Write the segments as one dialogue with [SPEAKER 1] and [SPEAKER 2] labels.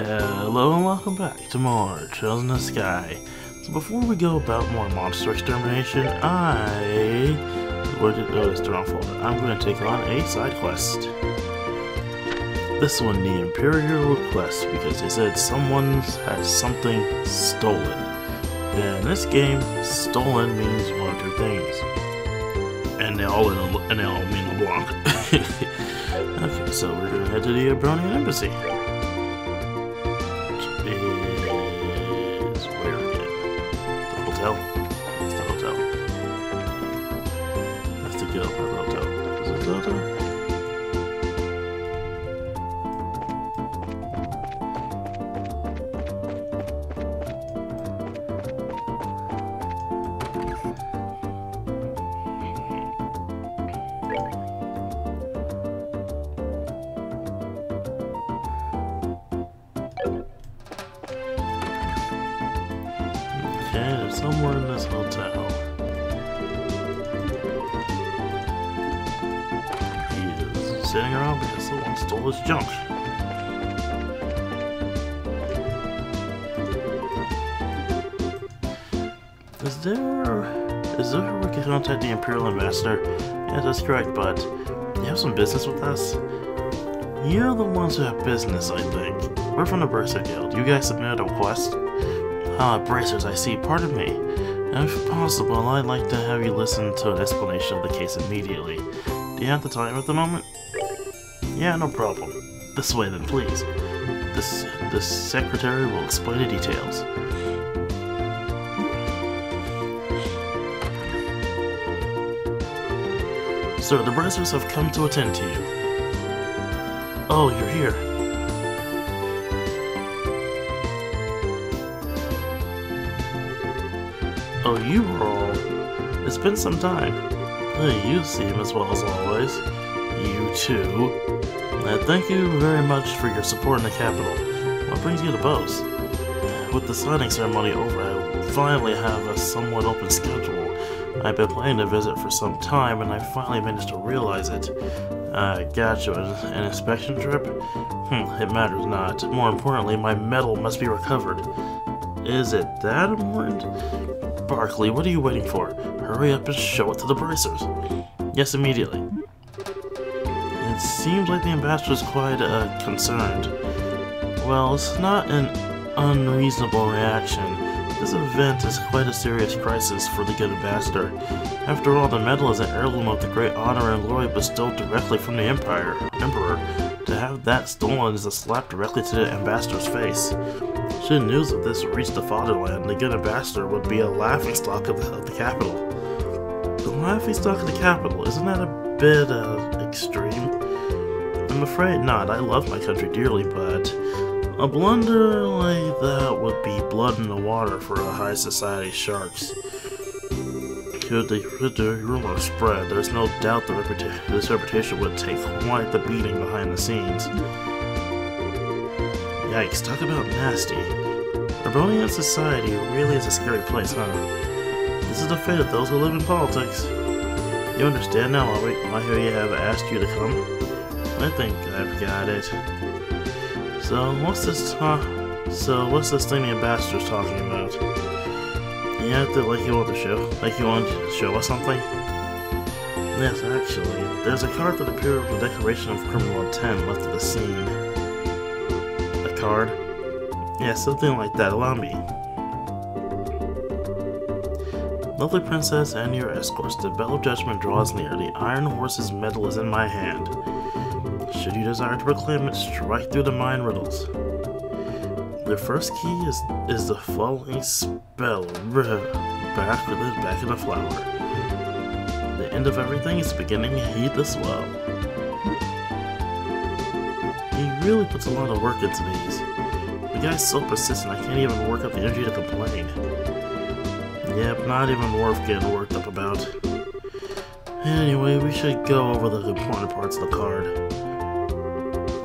[SPEAKER 1] Hello and welcome back to more Trails in the Sky. So before we go about more monster extermination, I'm going to take on a side quest. This one, the Imperial Request, because they said someone had something stolen. And in this game, stolen means one of two things. And they all mean LeBlanc. Okay, so we're going to head to the Bronian Embassy. That's the hotel. That's the guild of the hotel. Is it the hotel? Okay, they're somewhere in this hotel. He is sitting around because someone stole his junk. Is there a way to contact the Imperial Ambassador? Yes, that's correct, but you have some business with us? You're the ones who have business, I think. We're from the Bracer Guild. You guys submitted a request? Bracers, I see. Pardon me. If possible, I'd like to have you listen to an explanation of the case immediately. Do you have the time at the moment? Yeah, no problem. This way then, please. This secretary will explain the details. Sir, the Bracers have come to attend to you. Oh, you're here. Oh, you are all. It's been some time. You seem as well as always. You too. Thank you very much for your support in the capital. What brings you to Bose? With the signing ceremony over, I finally have a somewhat open schedule. I've been planning to visit for some time, and I finally managed to realize it. Gotcha. An inspection trip? It matters not. More importantly, my medal must be recovered. Is it that important? Barkley, what are you waiting for? Hurry up and show it to the Bracers. Yes, immediately. It seems like the ambassador is quite concerned. Well, it's not an unreasonable reaction. This event is quite a serious crisis for the good ambassador. After all, the medal is an heirloom of the great honor and glory bestowed directly from the Emperor. To have that stolen is a slap directly to the ambassador's face. Should news of this reach the fatherland, the good ambassador would be a laughingstock of the capital. The laughingstock of the capital, isn't that a bit extreme? I'm afraid not. I love my country dearly, but a blunder like that would be blood in the water for a high society sharks. Could the rumor spread, there's no doubt this reputation would take quite the beating behind the scenes. Yikes, talk about nasty. Urbanian society really is a scary place, huh? This is the fate of those who live in politics. You understand now why we have asked you to come? I think I've got it. So what's this thing the ambassador's talking about? You acted like you wanted to show us something? Yes, actually. There's a card that appeared with the declaration of criminal intent left at the scene. A card? Yeah, something like that. Allow me. Lovely princess and your escorts, the bell of judgment draws near. The Iron Horse's medal is in my hand. Should you desire to proclaim it, strike through the mind riddles. The first key is the following spell. Back in the flower. The end of everything is the beginning. Heed this well. He really puts a lot of work into these. The guy's so persistent I can't even work up the energy to complain. Yep, not even worth getting worked up about. Anyway, we should go over the important parts of the card.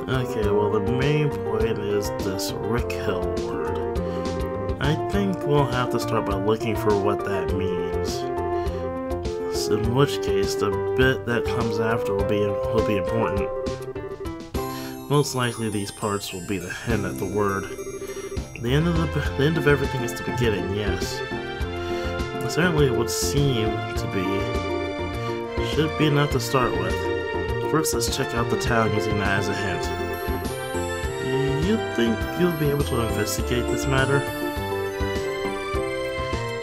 [SPEAKER 1] Okay, well the main point is this Rick Hill word. I think we'll have to start by looking for what that means. In which case, the bit that comes after will be important. Most likely these parts will be the hint at the word. The end of everything is the beginning, yes. Certainly it would seem to be. Should be enough to start with. First, let's check out the town using that as a hint. You think you'll be able to investigate this matter?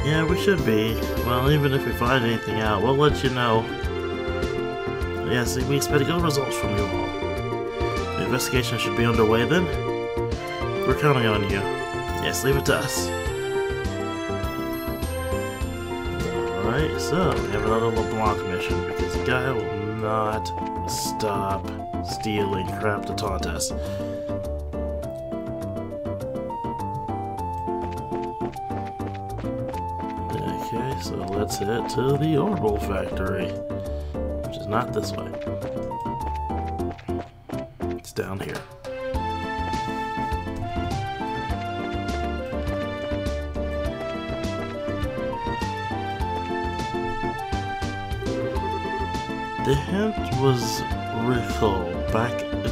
[SPEAKER 1] Yeah, we should be. Well, even if we find anything out, we'll let you know. Yes, we expect good results from you all. The investigation should be underway then. We're counting on you. Yes, leave it to us. Alright, so we have another LeBlanc mission because the guy will not stop stealing crap to taunt us. Okay, so let's head to the Orbital Factory, which is not this way. It's down here. The hint was Rickle back in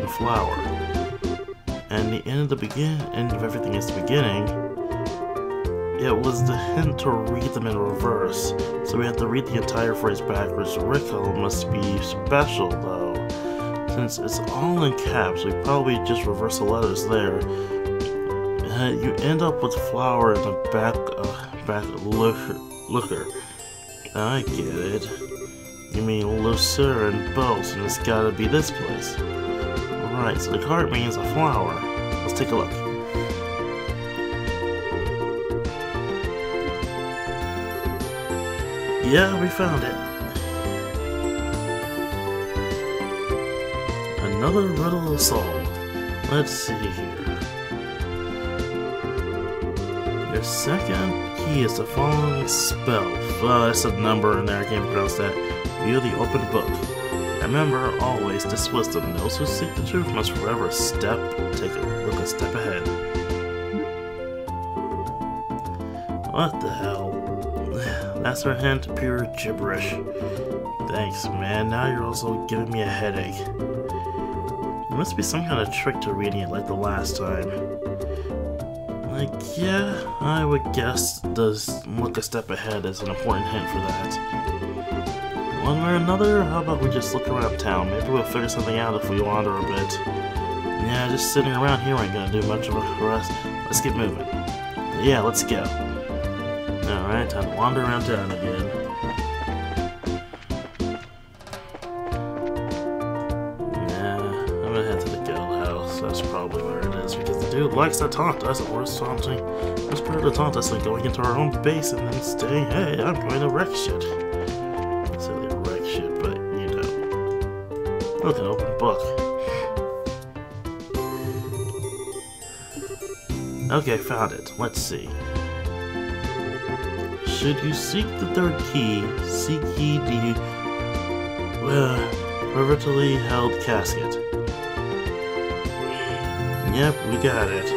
[SPEAKER 1] flower, and the end of everything is the beginning. It was the hint to read them in reverse, so we have to read the entire phrase backwards. Rickle must be special though, since it's all in caps. We probably just reverse the letters there. You end up with flower in the back looker. I get it. You mean Lucer and boats, and it's gotta be this place. Right, so the card means a flower. Let's take a look. Yeah, we found it. Another riddle to solve. Let's see here. Your second key is the following spell. There's a number in there, I can't pronounce that. View the open book. Remember, always, this wisdom. Those who seek the truth must forever look a step ahead. What the hell? That's our hint, pure gibberish. Thanks, man. Now you're also giving me a headache. There must be some kind of trick to reading it like the last time. Like, yeah, I would guess does look a step ahead is an important hint for that. One way or another, how about we just look around town? Maybe we'll figure something out if we wander a bit. Yeah, just sitting around here ain't gonna do much of a rest. Let's get moving. Yeah, let's go. Alright, time to wander around town again. Yeah, I'm gonna head to the guild house. That's probably where it is, because the dude likes to taunt us, and we're taunting. It's better to taunt us than going into our own base and then saying, hey, I'm going to wreck shit. Silly wreck shit, but you know. Look, an open book. Okay, found it. Let's see. Should you seek the third key, seek ye the privately held casket. Yep, we got it.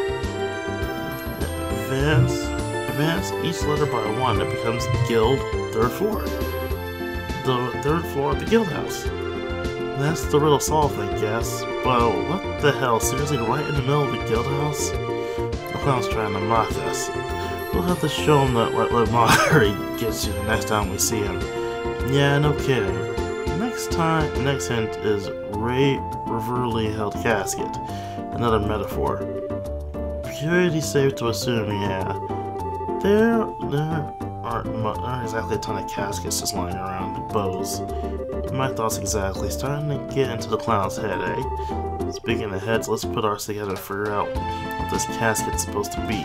[SPEAKER 1] Advance each letter by one. It becomes guild third floor. The third floor of the guild house. That's the riddle solved, I guess. But what the hell? Seriously, right in the middle of the guild house? The clown's trying to mock us. We'll have to show him that what mockery gets you the next time we see him. Yeah, no kidding. Next hint is reverently held casket. Another metaphor. Pretty safe to assume, yeah. There aren't exactly a ton of caskets just lying around. Bows. My thoughts exactly. Starting to get into the clown's head, eh? Speaking of heads, let's put ours together and figure out what this casket's supposed to be.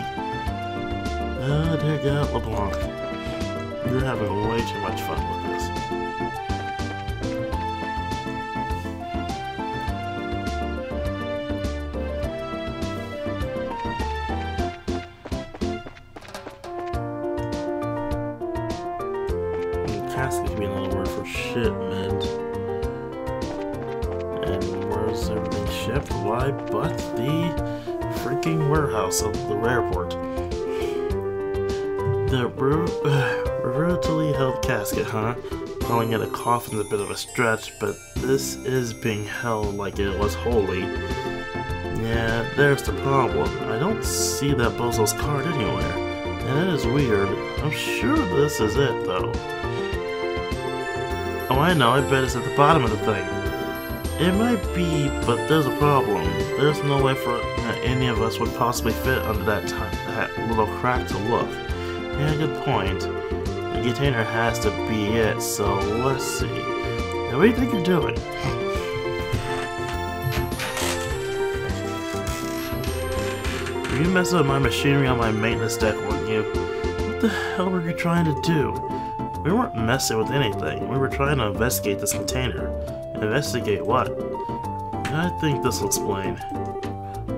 [SPEAKER 1] Dear God, LeBlanc. You're having way too much fun with this. Casket could be another word for shipment. And where's everything shipped? Why but the freaking warehouse of the airport. The brutally held casket, huh? calling it a coffin's a bit of a stretch, but this is being held like it was holy. Yeah, there's the problem. I don't see that bozo's card anywhere, and it is weird. I'm sure this is it, though. Oh, I know, I bet it's at the bottom of the thing. It might be, but there's a problem. There's no way for any of us would possibly fit under that little crack to look. Yeah, good point. The container has to be it, so let's see. Now, what do you think you're doing? You messing with my machinery on my maintenance deck, weren't you? What the hell were you trying to do? We weren't messing with anything. We were trying to investigate this container. Investigate what? I think this will explain.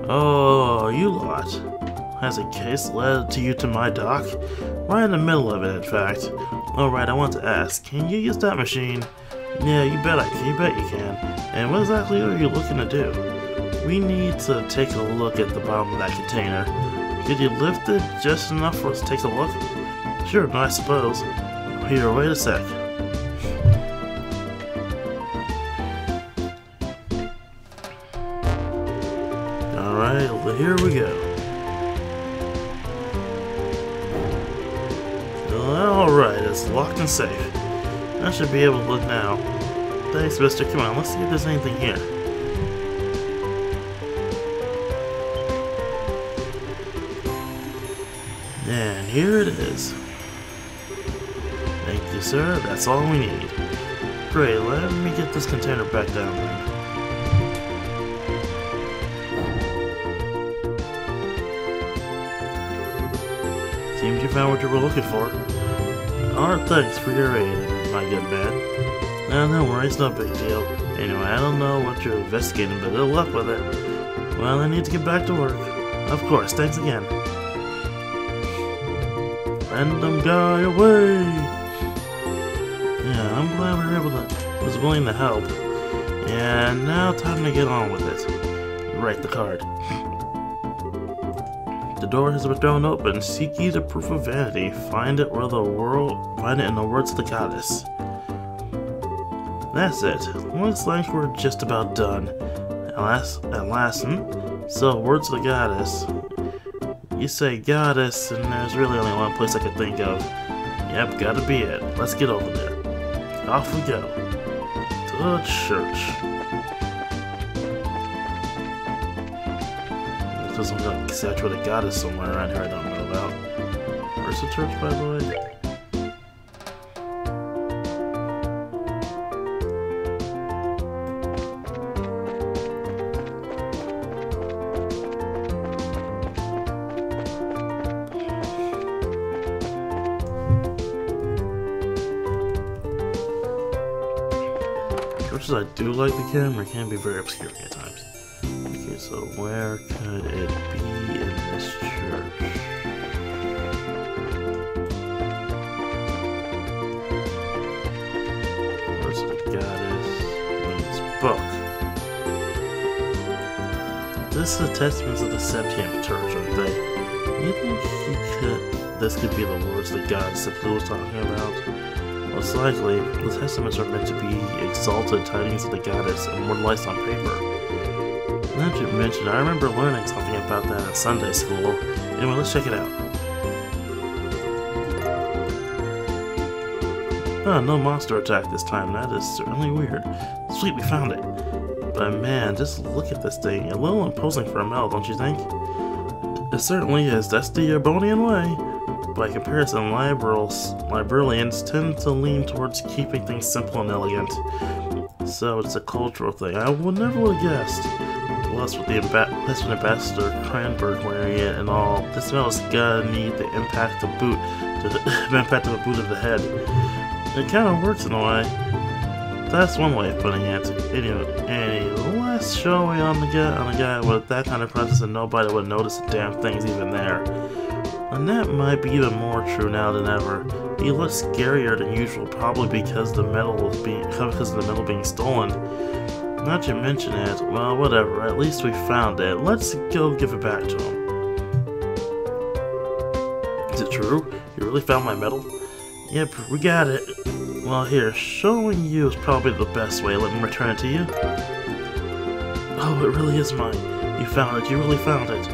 [SPEAKER 1] Oh, you lot. Has a case led to you to my dock? Right in the middle of it, in fact. Alright, I want to ask, can you use that machine? Yeah, you bet I can. You bet you can. And what exactly are you looking to do? We need to take a look at the bottom of that container. Could you lift it just enough for us to take a look? Sure, no, I suppose. Here, wait a sec. Alright, well, here we go. Alright, it's locked and safe. I should be able to look now. Thanks, mister. Come on, let's see if there's anything here. And here it is. Thank you, sir. That's all we need. Great, let me get this container back down then. Seems you found what you were looking for. Alright, thanks for your aid, my good man. No, don't worry, it's no big deal. Anyway, I don't know what you're investigating, but good luck with it. Well, I need to get back to work. Of course, thanks again. Random guy away! Yeah, I'm glad we were able to, was willing to help. And now time to get on with it. Write the card. The door has been thrown open. Seek ye the proof of vanity. Find it where the world, find it in the words of the goddess. That's it. Looks like we're just about done. At last, So, words of the goddess. You say goddess, and there's really only one place I can think of. Yep, gotta be it. Let's get over there. Off we go. To the church. There's some statue of the goddess somewhere around here I don't know about. Where's the church, by the way? As I do like the camera, it can be very obscure at times. Okay, so where could it be in this church? Where's the goddess? Means book. This is the testaments of the Septième Church, aren't they? You think this could be the words the goddess that Blue was talking about? Most likely, the testaments are meant to be exalted tidings of the goddess and immortalized on paper. Now that you mentioned, I remember learning something about that in Sunday school. Anyway, let's check it out. Oh, no monster attack this time. That is certainly weird. Sweet, we found it. But man, just look at this thing. A little imposing for a medal, don't you think? It certainly is. That's the Erbonian way. By comparison, librarians tend to lean towards keeping things simple and elegant. So it's a cultural thing. I would never would have guessed. Plus, with Ambassador Cranberg wearing it and all, this medal is gonna need the impact of a boot of the head. It kind of works in a way. That's one way of putting it. Anyway, less showy on a guy with that kind of presence, and nobody would notice the damn thing's even there. And that might be even more true now than ever. He looks scarier than usual, probably because of the metal being stolen. Not to mention it, well, whatever. At least we found it. Let's go give it back to him. Is it true? You really found my medal? Yep, we got it. Well, here, showing you is probably the best way. Let me return it to you. Oh, it really is mine. You found it. You really found it.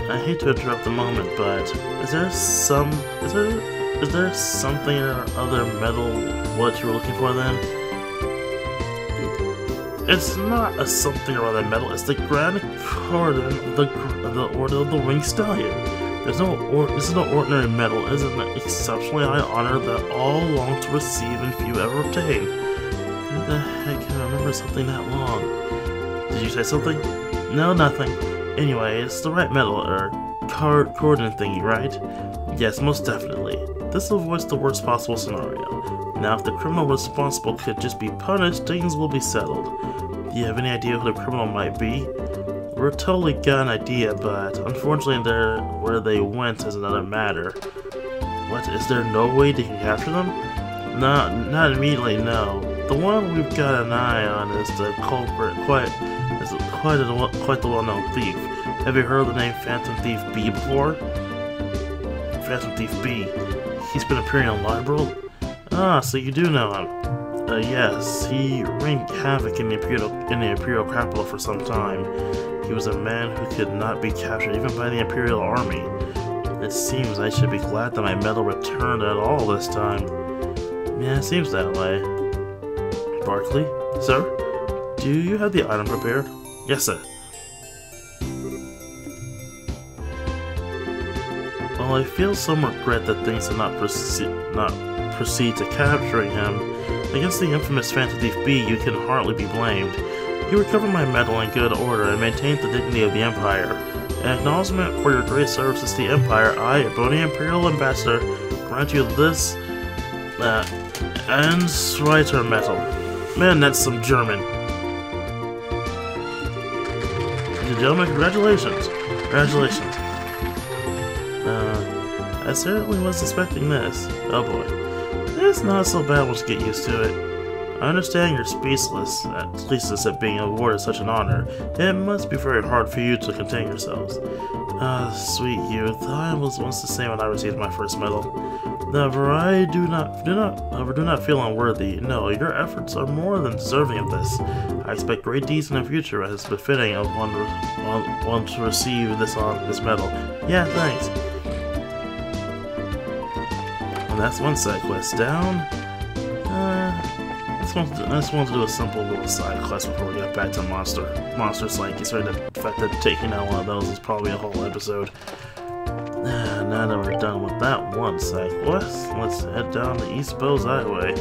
[SPEAKER 1] I hate to interrupt the moment, but is there something or other metal what you were looking for then? It's not a something or other metal. It's the grand cordon of the Order of the Winged Stallion. This is no ordinary metal. It is an exceptionally high honor that all long to receive and few ever obtain. Who the heck can remember something that long? Did you say something? No, nothing. Anyway, it's the right metal, or cordon thingy, right? Yes, most definitely. This avoids the worst possible scenario. Now, if the criminal responsible could just be punished, things will be settled. Do you have any idea who the criminal might be? We're totally got an idea, but unfortunately where they went is another matter. What, is there no way to capture them? No, not immediately, no. The one we've got an eye on is the culprit, quite the well-known thief. Have you heard of the name Phantom Thief B before? Phantom Thief B. He's been appearing on Liberal? Ah, so you do know him. Yes, he wreaked havoc in the Imperial capital for some time. He was a man who could not be captured even by the Imperial army. It seems I should be glad that my medal returned at all this time. Yeah, it seems that way. Barkley? Sir? Do you have the item prepared? Yes, sir. Well, I feel some regret that things did not proceed to capturing him. Against the infamous Phantom Thief B, you can hardly be blamed. You recovered my medal in good order and maintained the dignity of the Empire. In acknowledgement for your great services to the Empire, I, a bony Imperial Ambassador, grant you this, Ansreiter medal. Man, that's some German. Gentlemen, congratulations. Congratulations. I certainly was expecting this. Oh boy. It's not so bad once you get used to it. I understand you're speechless at being awarded such an honor. It must be very hard for you to contain yourselves. Sweet youth, I was once the same when I received my first medal. However, I do not feel unworthy. No, your efforts are more than deserving of this. I expect great deeds in the future as befitting of one to receive this medal. Yeah, thanks. And that's one side quest down. I just wanted to do a simple little side quest before we get back to Monster Slanky, considering the fact that taking out one of those is probably a whole episode. Now that we're done with that one side quest, let's head down the East Bowes Highway.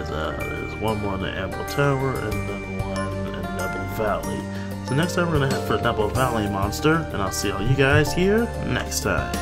[SPEAKER 1] There's one more in the Amble Tower and then one in Nebel Valley. So next time we're going to head for Nebel Valley Monster, and I'll see all you guys here next time.